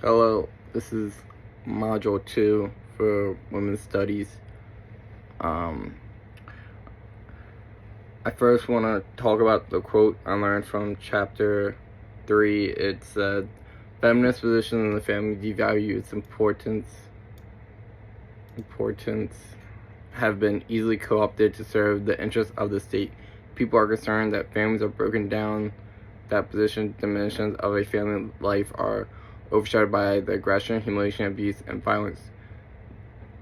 Hello, this is Module 2 for Women's Studies. I first want to talk about the quote I learned from Chapter 3. It said, feminist position in the family devalue its importance have been easily co-opted to serve the interests of the state. People are concerned that families are broken down, that position dimensions of a family life are overshadowed by the aggression, humiliation, abuse, and violence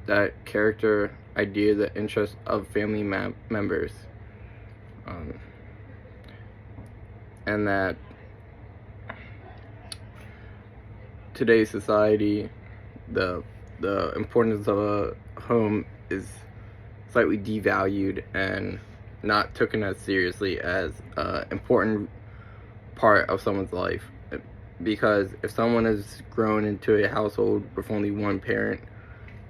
that character idea the interests of family members. And that today's society, the importance of a home is slightly devalued and not taken as seriously as an important part of someone's life. Because if someone is grown into a household with only one parent,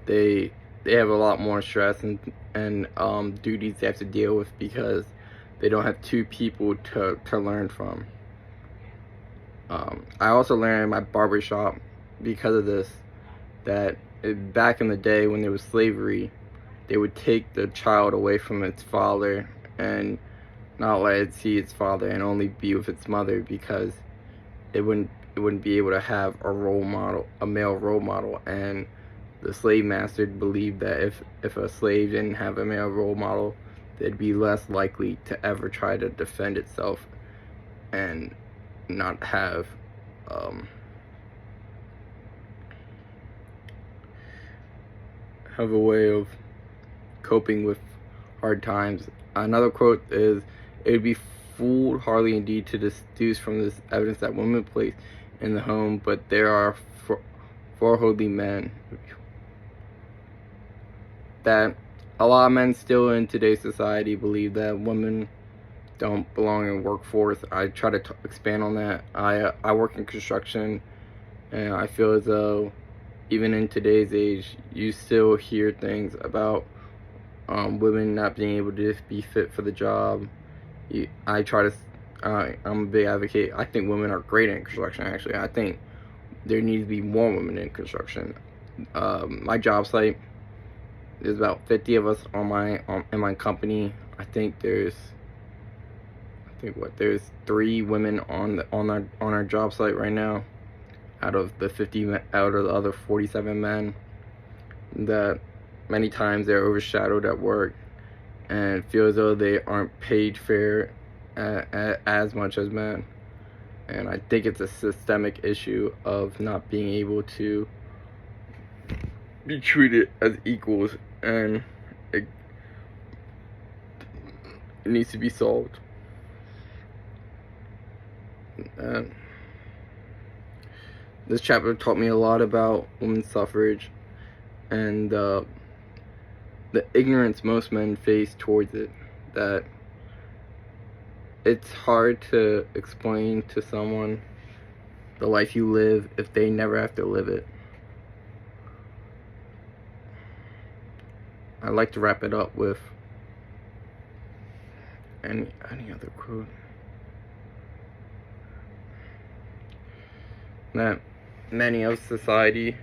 they have a lot more stress and duties they have to deal with because they don't have two people to learn from. I also learned in my barbershop because of this that back in the day when there was slavery, they would take the child away from its father and not let it see its father and only be with its mother because it wouldn't be able to have a male role model. And the slave master believed that if a slave didn't have a male role model, they'd be less likely to ever try to defend itself and not have a way of coping with hard times. Another quote is, "It would be foolhardy indeed to deduce from this evidence that women place in the home, but there are foolhardy men." That a lot of men still in today's society believe that women don't belong in the workforce. I try to expand on that. I work in construction, and I feel as though even in today's age, you still hear things about women not being able to be fit for the job. I'm a big advocate. I think women are great in construction, actually. I think there needs to be more women in construction. My job site, there's about 50 of us in my company. I think there's 3 women on our job site right now out of the other 47 men. That many times they're overshadowed at work and feel as though they aren't paid fair as much as men. And I think it's a systemic issue of not being able to be treated as equals, and it needs to be solved. And this chapter taught me a lot about women's suffrage and the ignorance most men face towards it. That it's hard to explain to someone the life you live if they never have to live it. I'd like to wrap it up with any other quote. That many of society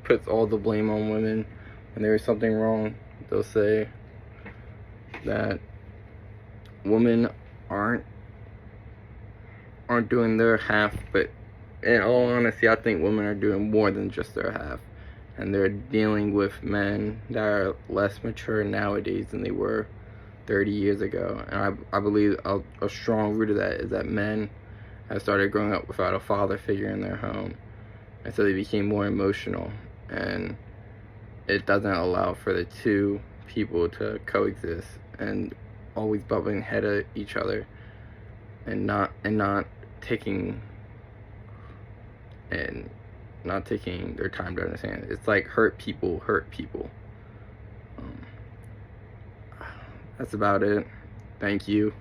puts all the blame on women. When there is something wrong, they'll say that women aren't doing their half, but in all honesty, I think women are doing more than just their half, and they're dealing with men that are less mature nowadays than they were 30 years ago. And I believe a strong root of that is that men have started growing up without a father figure in their home, and so they became more emotional, and it doesn't allow for the two people to coexist and always bumping head at each other and not taking their time to understand. It's like hurt people. That's about it. Thank you.